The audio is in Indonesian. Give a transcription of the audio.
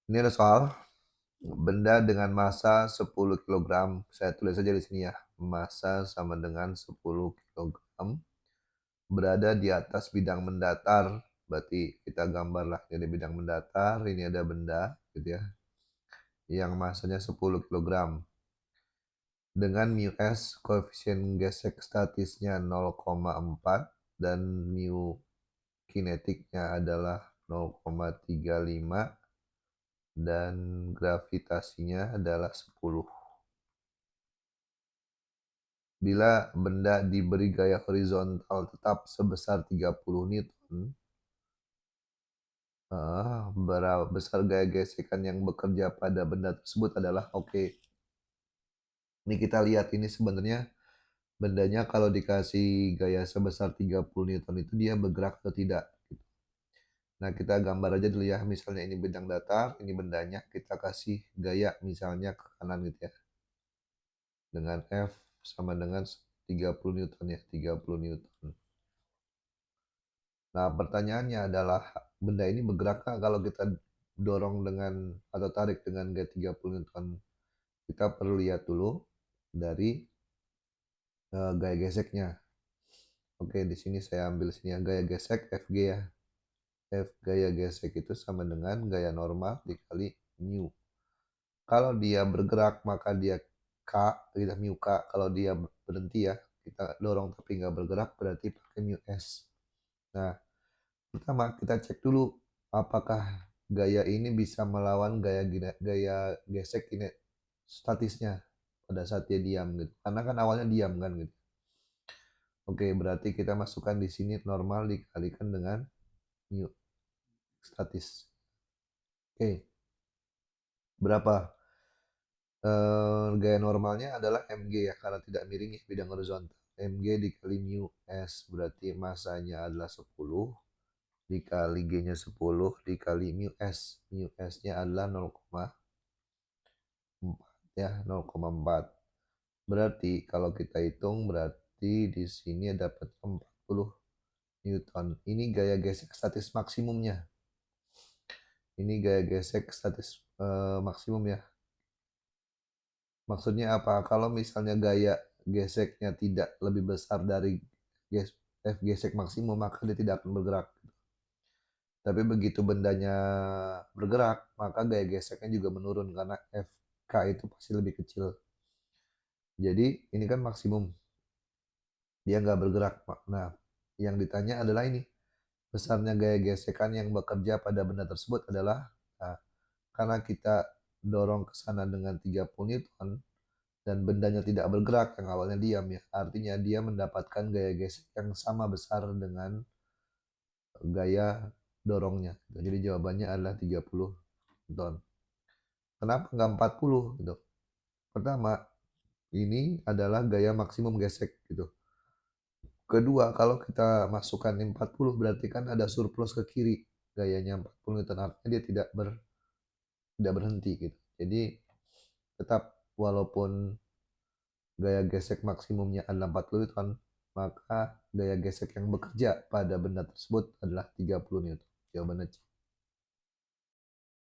Ini ada soal benda dengan massa 10 kilogram. Saya tulis saja di sini ya. Massa sama dengan 10 kilogram berada di atas bidang mendatar. Berarti kita gambarlah ini bidang mendatar, ini ada benda gitu ya, yang massanya 10 kilogram. Dengan mu s koefisien gesek statisnya 0,4 dan mu kinetiknya adalah 0,35 dan gravitasinya adalah 10. Bila benda diberi gaya horizontal tetap sebesar 30 newton, berapa besar gaya gesekan yang bekerja pada benda tersebut adalah oke. Ini kita lihat ini sebenarnya bendanya kalau dikasih gaya sebesar 30 newton itu dia bergerak atau tidak. Nah, kita gambar aja dulu ya, misalnya ini bidang datar, ini bendanya, kita kasih gaya misalnya ke kanan gitu ya. Dengan F sama dengan 30 newton ya, 30 newton. Nah, pertanyaannya adalah benda ini bergerak nggak kalau kita dorong dengan atau tarik dengan gaya 30 newton? Kita perlu lihat dulu dari gaya geseknya. Oke, di sini saya ambil sini ya, gaya gesek Fg ya. F gaya gesek itu sama dengan gaya normal dikali mu. Kalau dia bergerak maka dia K, kita mu K. Kalau dia berhenti ya, kita dorong tapi nggak bergerak berarti pakai mu S. Nah, pertama kita cek dulu apakah gaya ini bisa melawan gaya gesek ini statisnya pada saat dia diam gitu. Karena kan awalnya diam kan gitu. Oke, berarti kita masukkan di sini normal dikalikan dengan mu statis. Oke, berapa? Gaya normalnya adalah mg ya karena tidak miring ya bidang horizontal. Mg dikali mu s berarti masanya adalah 10 dikali G-nya 10 dikali mu S. Mu S-nya adalah 0,4 ya, 0,4. Berarti kalau kita hitung berarti di sini dapat 40 Newton. Ini gaya gesek statis maksimumnya. Ini gaya gesek statis maksimum ya. Maksudnya apa? Kalau misalnya gaya geseknya tidak lebih besar dari F gesek maksimum maka dia tidak akan bergerak. Tapi begitu bendanya bergerak, maka gaya geseknya juga menurun karena Fk itu pasti lebih kecil. Jadi ini kan maksimum, dia nggak bergerak. Nah, yang ditanya adalah ini, besarnya gaya gesekan yang bekerja pada benda tersebut adalah, nah, karena kita dorong ke sana dengan 30 Newton dan bendanya tidak bergerak yang awalnya diam ya, artinya dia mendapatkan gaya gesek yang sama besar dengan gaya dorongnya. Jadi jawabannya adalah 30 Newton. Kenapa nggak 40 gitu? Pertama, ini adalah gaya maksimum gesek gitu. Kedua, kalau kita masukkan 40 berarti kan ada surplus ke kiri. Gayanya 40 Newton artinya dia tidak berhenti gitu. Jadi tetap walaupun gaya gesek maksimumnya adalah 40 Newton, maka gaya gesek yang bekerja pada benda tersebut adalah 30 Newton. Jawabannya C.